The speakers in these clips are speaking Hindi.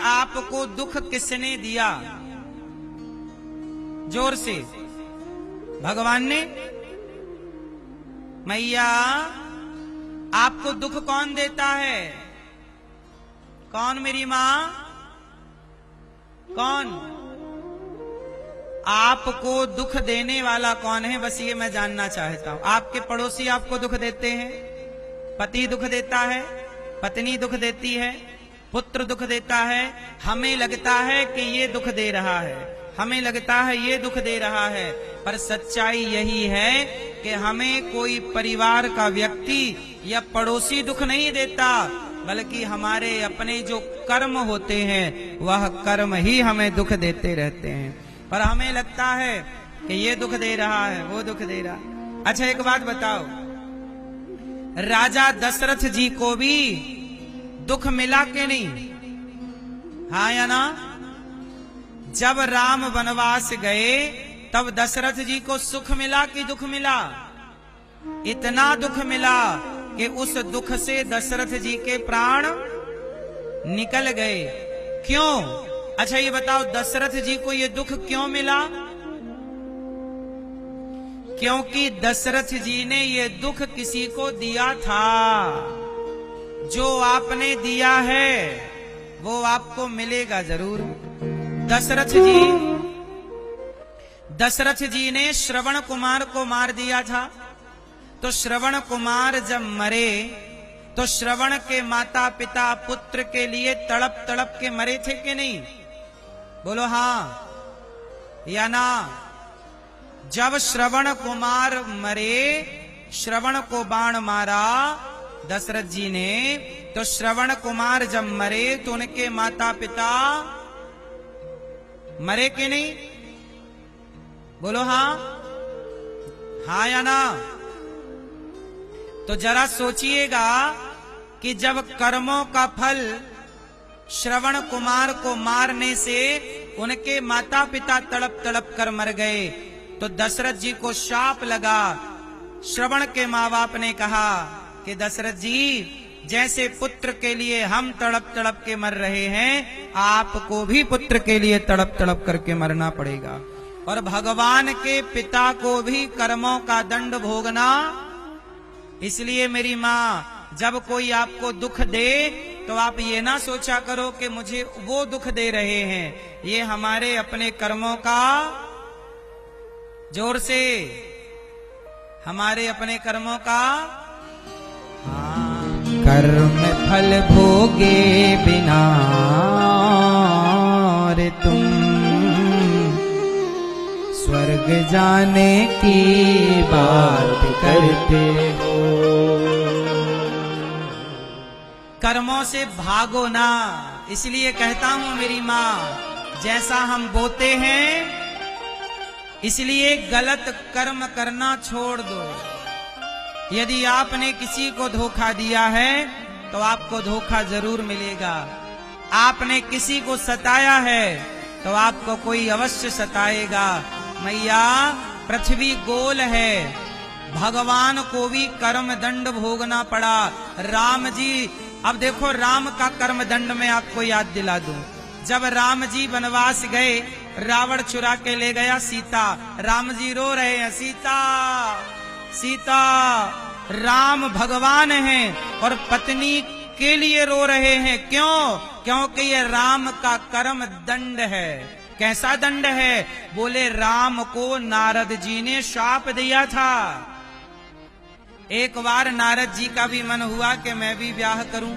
आपको दुख किसने दिया? जोर से। भगवान ने। मैया आपको दुख कौन देता है? कौन मेरी मां? कौन? आपको दुख देने वाला कौन है? बस ये मैं जानना चाहता हूं। आपके पड़ोसी आपको दुख देते हैं? पति दुख देता है, पत्नी दुख देती है, पुत्र दुख देता है। हमें लगता है कि ये दुख दे रहा है, हमें लगता है ये दुख दे रहा है, पर सच्चाई यही है कि हमें कोई परिवार का व्यक्ति या पड़ोसी दुख नहीं देता, बल्कि हमारे अपने जो कर्म होते हैं वह कर्म ही हमें दुख देते रहते हैं। पर हमें लगता है कि ये दुख दे रहा है, वो दुख दे रहा है। अच्छा एक बात बताओ, राजा दशरथ जी को भी दुख मिला कि नहीं? हाँ या ना? जब राम वनवास गए तब दशरथ जी को सुख मिला कि दुख मिला? इतना दुख मिला कि उस दुख से दशरथ जी के प्राण निकल गए। क्यों? अच्छा ये बताओ, दशरथ जी को ये दुख क्यों मिला? क्योंकि दशरथ जी ने ये दुख किसी को दिया था। जो आपने दिया है वो आपको मिलेगा जरूर। दशरथ जी ने श्रवण कुमार को मार दिया था। तो श्रवण कुमार जब मरे तो श्रवण के माता पिता पुत्र के लिए तड़प तड़प के मरे थे कि नहीं? बोलो हाँ या ना? जब श्रवण कुमार मरे, श्रवण को बाण मारा दशरथ जी ने, तो श्रवण कुमार जब मरे तो उनके माता पिता मरे कि नहीं? बोलो हाँ, हाँ या ना? तो जरा सोचिएगा कि जब कर्मों का फल श्रवण कुमार को मारने से उनके माता पिता तड़प तड़प कर मर गए, तो दशरथ जी को शाप लगा। श्रवण के माँ बाप ने कहा कि दशरथ जी, जैसे पुत्र के लिए हम तड़प तड़प के मर रहे हैं, आपको भी पुत्र के लिए तड़प तड़प करके मरना पड़ेगा। और भगवान के पिता को भी कर्मों का दंड भोगना। इसलिए मेरी माँ, जब कोई आपको दुख दे तो आप ये ना सोचा करो कि मुझे वो दुख दे रहे हैं, ये हमारे अपने कर्मों का, जोर से, हमारे अपने कर्मों का। हाँ, कर्म फल भोगे बिना रे तुम स्वर्ग जाने की बात करते हो। कर्मों से भागो ना। इसलिए कहता हूं मेरी माँ, जैसा हम बोते हैं इसलिए गलत कर्म करना छोड़ दो। यदि आपने किसी को धोखा दिया है तो आपको धोखा जरूर मिलेगा। आपने किसी को सताया है तो आपको कोई अवश्य सताएगा। मैया, पृथ्वी गोल है, भगवान को भी कर्म दंड भोगना पड़ा। राम जी, अब देखो राम का कर्म दंड में आपको याद दिला दूं। जब राम जी वनवास गए, रावण चुरा के ले गया सीता। राम जी रो रहे हैं, सीता सीता। राम भगवान हैं और पत्नी के लिए रो रहे हैं। क्यों? क्योंकि ये राम का कर्म दंड है। कैसा दंड है? बोले राम को नारद जी ने शाप दिया था। एक बार नारद जी का भी मन हुआ कि मैं भी ब्याह करूं।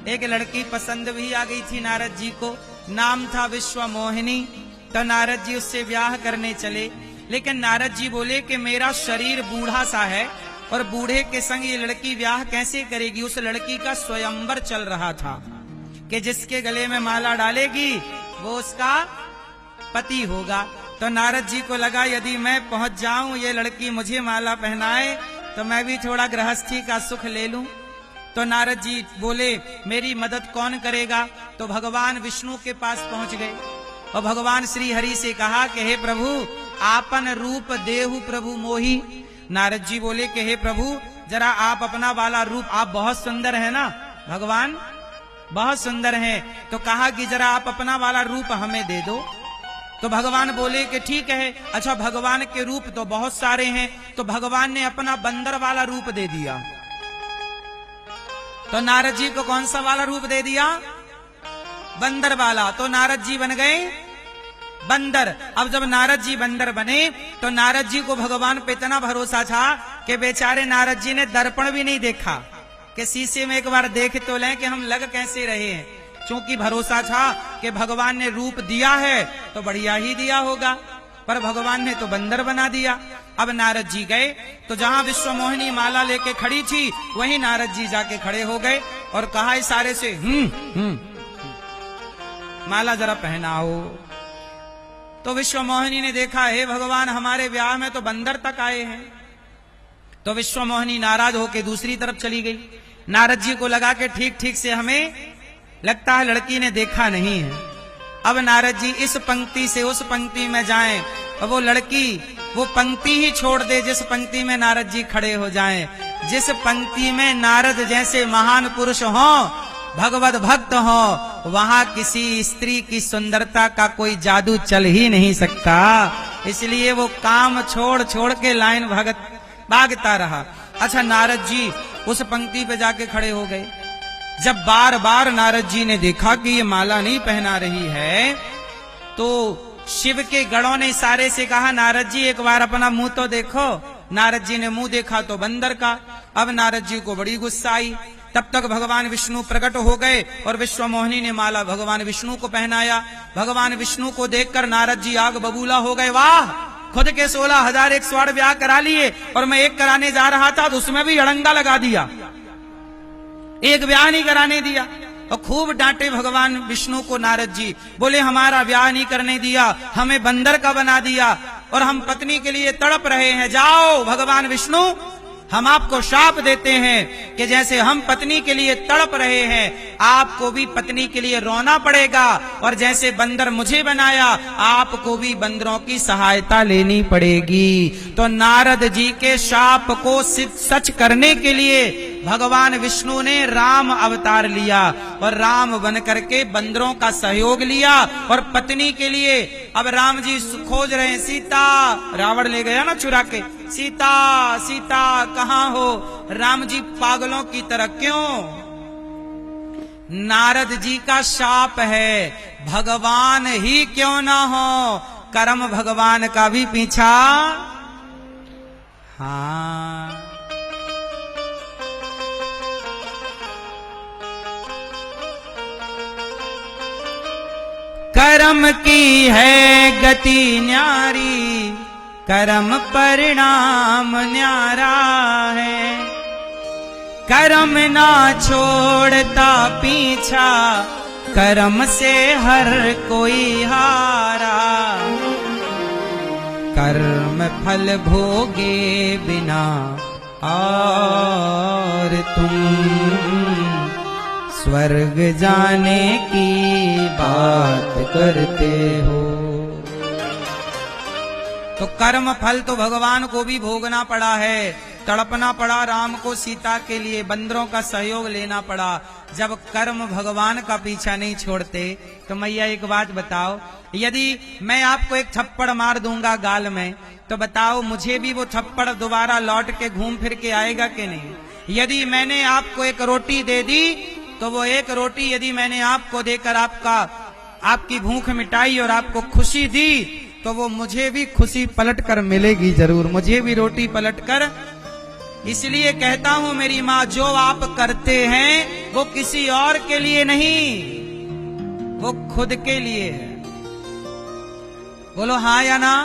एक लड़की पसंद भी आ गई थी नारद जी को, नाम था विश्वमोहिनी। तो नारद जी उससे ब्याह करने चले, लेकिन नारद जी बोले कि मेरा शरीर बूढ़ा सा है और बूढ़े के संग ये लड़की ब्याह कैसे करेगी। उस लड़की का स्वयंवर चल रहा था कि जिसके गले में माला डालेगी वो उसका पति होगा। तो नारद जी को लगा यदि मैं पहुंच जाऊं, ये लड़की मुझे माला पहनाए, तो मैं भी थोड़ा गृहस्थी का सुख ले लूं। तो नारद जी बोले मेरी मदद कौन करेगा? तो भगवान विष्णु के पास पहुंच गए और भगवान श्री हरि से कहा कि हे प्रभु, आपन रूप देहु प्रभु मोही। नारद जी बोले कि हे प्रभु, जरा आप अपना वाला रूप, आप बहुत सुंदर है ना भगवान, बहुत सुंदर हैं। तो कहा कि जरा आप अपना वाला रूप हमें दे दो। तो भगवान बोले कि ठीक है। अच्छा, भगवान के रूप तो बहुत सारे हैं, तो भगवान ने अपना बंदर वाला रूप दे दिया। तो नारद जी को कौन सा वाला रूप दे दिया? बंदर वाला। तो नारद जी बन गए बंदर। अब जब नारद जी बंदर बने तो नारद जी को भगवान पे इतना भरोसा था कि बेचारे नारद जी ने दर्पण भी नहीं देखा कि शीशे में एक बार देख तो लें कि हम लग कैसे रहे हैं। क्योंकि भरोसा था कि भगवान ने रूप दिया है तो बढ़िया ही दिया होगा, पर भगवान ने तो बंदर बना दिया। अब नारद जी गए तो जहां विश्वमोहिनी माला लेके खड़ी थी वहीं नारद जी जाके खड़े हो गए और कहा इशारे से माला जरा पहनाओ। तो विश्वमोहिनी ने देखा, हे भगवान, हमारे ब्याह में तो बंदर तक आए हैं। तो विश्वमोहिनी नाराज होके दूसरी तरफ चली गई। नारद जी को लगा कि ठीक ठीक से हमें लगता है लड़की ने देखा नहीं है। अब नारद जी इस पंक्ति से उस पंक्ति में जाएं और वो लड़की वो पंक्ति ही छोड़ दे जिस पंक्ति में नारद जी खड़े हो जाएं। जिस पंक्ति में नारद जैसे महान पुरुष हो, भगवत भक्त हो, वहां किसी स्त्री की सुंदरता का कोई जादू चल ही नहीं सकता। इसलिए वो काम छोड़ छोड़ के लाइन भागता रहा। अच्छा, नारद जी उस पंक्ति पे जाके खड़े हो गए। जब बार बार नारद जी ने देखा कि ये माला नहीं पहना रही है, तो शिव के गणों ने इशारे से कहा, नारद जी एक बार अपना मुंह तो देखो। नारद जी ने मुंह देखा तो बंदर का। अब नारद जी को बड़ी गुस्सा आई। तब तक भगवान विष्णु प्रकट हो गए और विश्वमोहिनी ने माला भगवान विष्णु को पहनाया। भगवान विष्णु को देखकर नारद जी आग बबूला हो गए। वाह, खुद के 16,108 ब्याह करा लिए और मैं एक कराने जा रहा था तो उसमें भी अड़ंगा लगा दिया, एक ब्याह नहीं कराने दिया। और खूब डांटे भगवान विष्णु को नारद जी। बोले हमारा ब्याह नहीं करने दिया, हमें बंदर का बना दिया और हम पत्नी के लिए तड़प रहे हैं। जाओ भगवान विष्णु, हम आपको शाप देते हैं कि जैसे हम पत्नी के लिए तड़प रहे हैं, आपको भी पत्नी के लिए रोना पड़ेगा, और जैसे बंदर मुझे बनाया, आपको भी बंदरों की सहायता लेनी पड़ेगी। तो नारद जी के शाप को सच करने के लिए भगवान विष्णु ने राम अवतार लिया और राम बन करके बंदरों का सहयोग लिया और पत्नी के लिए। अब राम जी खोज रहे हैं सीता, रावण ले गया ना चुरा के, सीता सीता कहाँ हो? राम जी पागलों की तरह। क्यों? नारद जी का शाप है, भगवान ही क्यों ना हो, कर्म भगवान का भी पीछा। हाँ, कर्म की है गति न्यारी, कर्म परिणाम न्यारा है। कर्म ना छोड़ता पीछा, कर्म से हर कोई हारा। कर्म फल भोगे बिना और तुम स्वर्ग जाने की बात करते हो। तो कर्म फल तो भगवान को भी भोगना पड़ा है, तड़पना पड़ा राम को सीता के लिए, बंदरों का सहयोग लेना पड़ा। जब कर्म भगवान का पीछा नहीं छोड़ते तो मैया एक बात बताओ, यदि मैं आपको एक थप्पड़ मार दूंगा गाल में, तो बताओ मुझे भी वो थप्पड़ दोबारा लौट के घूम फिर के आएगा कि नहीं? यदि मैंने आपको एक रोटी दे दी तो वो एक रोटी यदि मैंने आपको देकर आपकी भूख मिटाई और आपको खुशी दी, तो वो मुझे भी खुशी पलट कर मिलेगी जरूर, मुझे भी रोटी पलट कर। इसलिए कहता हूं मेरी माँ, जो आप करते हैं वो किसी और के लिए नहीं, वो खुद के लिए है। बोलो हाँ या ना?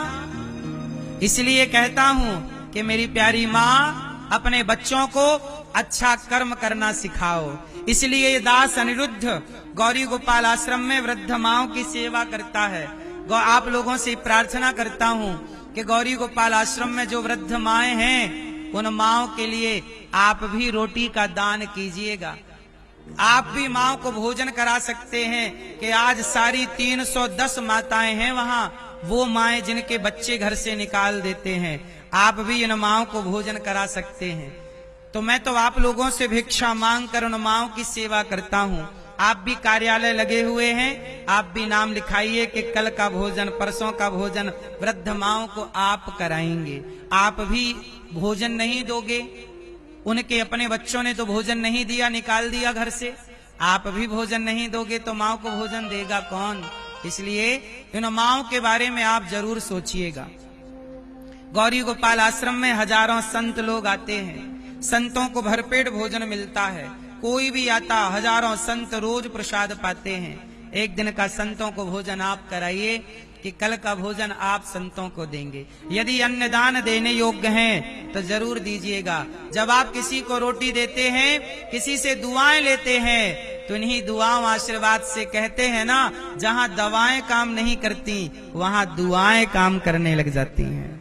इसलिए कहता हूं कि मेरी प्यारी माँ, अपने बच्चों को अच्छा कर्म करना सिखाओ। इसलिए ये दास अनिरुद्ध गौरी गोपाल आश्रम में वृद्ध माओं की सेवा करता है। आप लोगों से प्रार्थना करता हूं कि गौरी गोपाल आश्रम में जो वृद्ध माएं हैं, उन माओं के लिए आप भी रोटी का दान कीजिएगा। आप भी माओं को भोजन करा सकते हैं कि आज सारी 310 माताएं हैं वहां, वो माएं जिनके बच्चे घर से निकाल देते हैं, आप भी इन माओं को भोजन करा सकते हैं। तो मैं तो आप लोगों से भिक्षा मांग कर उन माओं की सेवा करता हूं। आप भी कार्यालय लगे हुए हैं, आप भी नाम लिखाइए कि कल का भोजन, परसों का भोजन वृद्ध माओं को आप कराएंगे। आप भी भोजन नहीं दोगे, उनके अपने बच्चों ने तो भोजन नहीं दिया, निकाल दिया घर से, आप भी भोजन नहीं दोगे तो माओ को भोजन देगा कौन? इसलिए इन माओं के बारे में आप जरूर सोचिएगा। गौरी गोपाल आश्रम में हजारों संत लोग आते हैं, संतों को भरपेट भोजन मिलता है, कोई भी आता, हजारों संत रोज प्रसाद पाते हैं। एक दिन का संतों को भोजन आप कराइए कि कल का भोजन आप संतों को देंगे। यदि अन्नदान देने योग्य हैं तो जरूर दीजिएगा। जब आप किसी को रोटी देते हैं, किसी से दुआएं लेते हैं, तो इन्हीं दुआओं आशीर्वाद से कहते हैं ना, जहां दवाएं काम नहीं करती वहां दुआएं काम करने लग जाती हैं।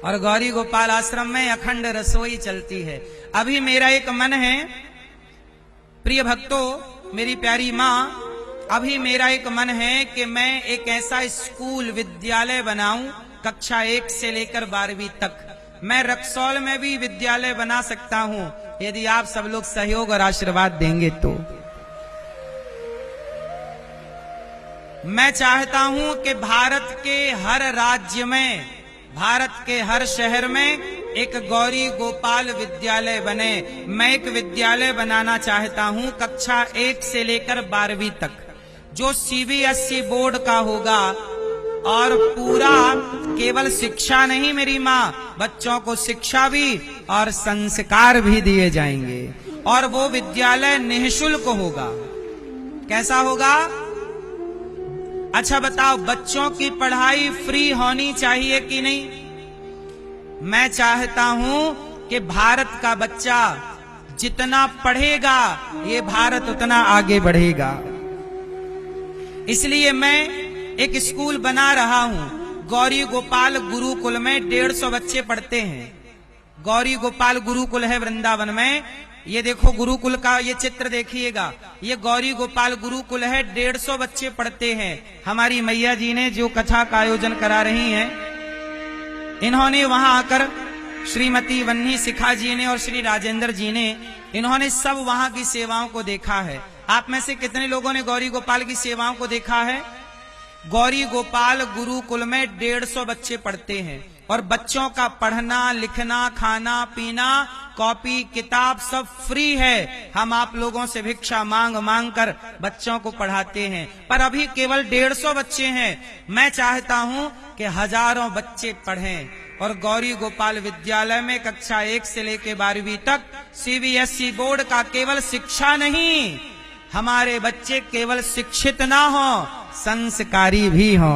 और गौरी गोपाल आश्रम में अखंड रसोई चलती है। अभी मेरा एक मन है, प्रिय भक्तों, मेरी प्यारी माँ, अभी मेरा एक मन है कि मैं एक ऐसा स्कूल विद्यालय बनाऊं, कक्षा 1 से लेकर 12वीं तक। मैं रक्सौल में भी विद्यालय बना सकता हूं, यदि आप सब लोग सहयोग और आशीर्वाद देंगे तो। मैं चाहता हूं कि भारत के हर राज्य में, भारत के हर शहर में एक गौरी गोपाल विद्यालय बने। मैं एक विद्यालय बनाना चाहता हूं कक्षा 1 से लेकर 12वीं तक, जो सीबीएसई बोर्ड का होगा, और पूरा केवल शिक्षा नहीं मेरी माँ, बच्चों को शिक्षा भी और संस्कार भी दिए जाएंगे। और वो विद्यालय निःशुल्क होगा। कैसा होगा? अच्छा बताओ, बच्चों की पढ़ाई फ्री होनी चाहिए कि नहीं? मैं चाहता हूं कि भारत का बच्चा जितना पढ़ेगा, ये भारत उतना आगे बढ़ेगा। इसलिए मैं एक स्कूल बना रहा हूं। गौरी गोपाल गुरुकुल में 150 बच्चे पढ़ते हैं। गौरी गोपाल गुरुकुल है वृंदावन में। ये देखो गुरुकुल का ये चित्र देखिएगा, ये गौरी गोपाल गुरुकुल है, 150 बच्चे पढ़ते हैं। हमारी मैया जी ने जो कथा का आयोजन करा रही हैं, इन्होंने वहां आकर श्रीमती वन्नी शिखा जी ने और श्री राजेंद्र जी ने, इन्होंने सब वहां की सेवाओं को देखा है। आप में से कितने लोगों ने गौरी गोपाल की सेवाओं को देखा है? गौरी गोपाल गुरुकुल में 150 बच्चे पढ़ते हैं, और बच्चों का पढ़ना, लिखना, खाना, पीना, कॉपी, किताब सब फ्री है। हम आप लोगों से भिक्षा मांग मांग कर बच्चों को पढ़ाते हैं, पर अभी केवल 150 बच्चे हैं। मैं चाहता हूं कि हजारों बच्चे पढ़ें। और गौरी गोपाल विद्यालय में कक्षा 1 से लेकर 12वीं तक सीबीएसई बोर्ड का केवल शिक्षा नहीं, हमारे बच्चे केवल शिक्षित ना हो, संस्कारी भी हो।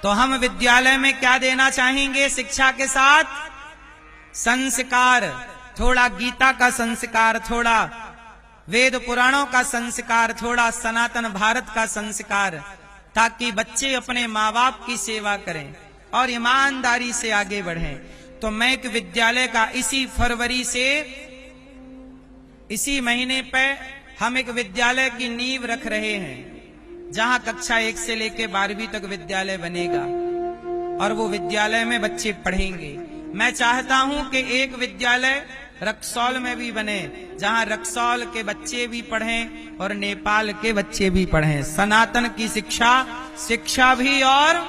तो हम विद्यालय में क्या देना चाहेंगे? शिक्षा के साथ संस्कार, थोड़ा गीता का संस्कार, थोड़ा वेद पुराणों का संस्कार, थोड़ा सनातन भारत का संस्कार, ताकि बच्चे अपने माँ बाप की सेवा करें और ईमानदारी से आगे बढ़ें। तो मैं एक विद्यालय का इसी फरवरी से, इसी महीने पे हम एक विद्यालय की नींव रख रहे हैं, जहां कक्षा 1 से लेकर 12वीं तक विद्यालय बनेगा, और वो विद्यालय में बच्चे पढ़ेंगे। मैं चाहता हूं कि एक विद्यालय रक्सौल में भी बने, जहां रक्सौल के बच्चे भी पढ़ें और नेपाल के बच्चे भी पढ़ें। सनातन की शिक्षा, शिक्षा भी और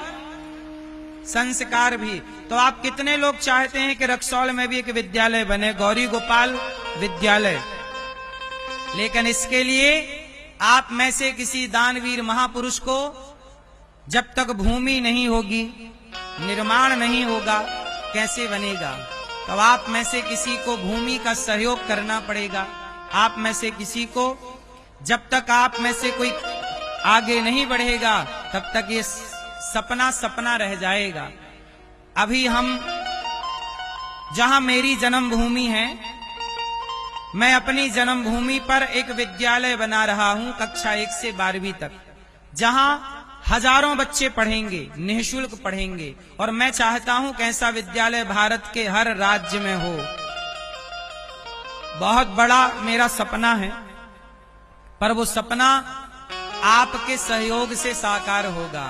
संस्कार भी। तो आप कितने लोग चाहते हैं कि रक्सौल में भी एक विद्यालय बने, गौरी गोपाल विद्यालय? लेकिन इसके लिए आप में से किसी दानवीर महापुरुष को, जब तक भूमि नहीं होगी, निर्माण नहीं होगा, कैसे बनेगा? तो आप में से किसी को भूमि का सहयोग करना पड़ेगा। आप में से किसी को, जब तक आप में से कोई आगे नहीं बढ़ेगा, तब तक ये सपना सपना रह जाएगा। अभी हम, जहां मेरी जन्मभूमि है, मैं अपनी जन्मभूमि पर एक विद्यालय बना रहा हूं कक्षा 1 से 12वीं तक, जहां हजारों बच्चे पढ़ेंगे, निःशुल्क पढ़ेंगे। और मैं चाहता हूं कि ऐसा विद्यालय भारत के हर राज्य में हो। बहुत बड़ा मेरा सपना है, पर वो सपना आपके सहयोग से साकार होगा।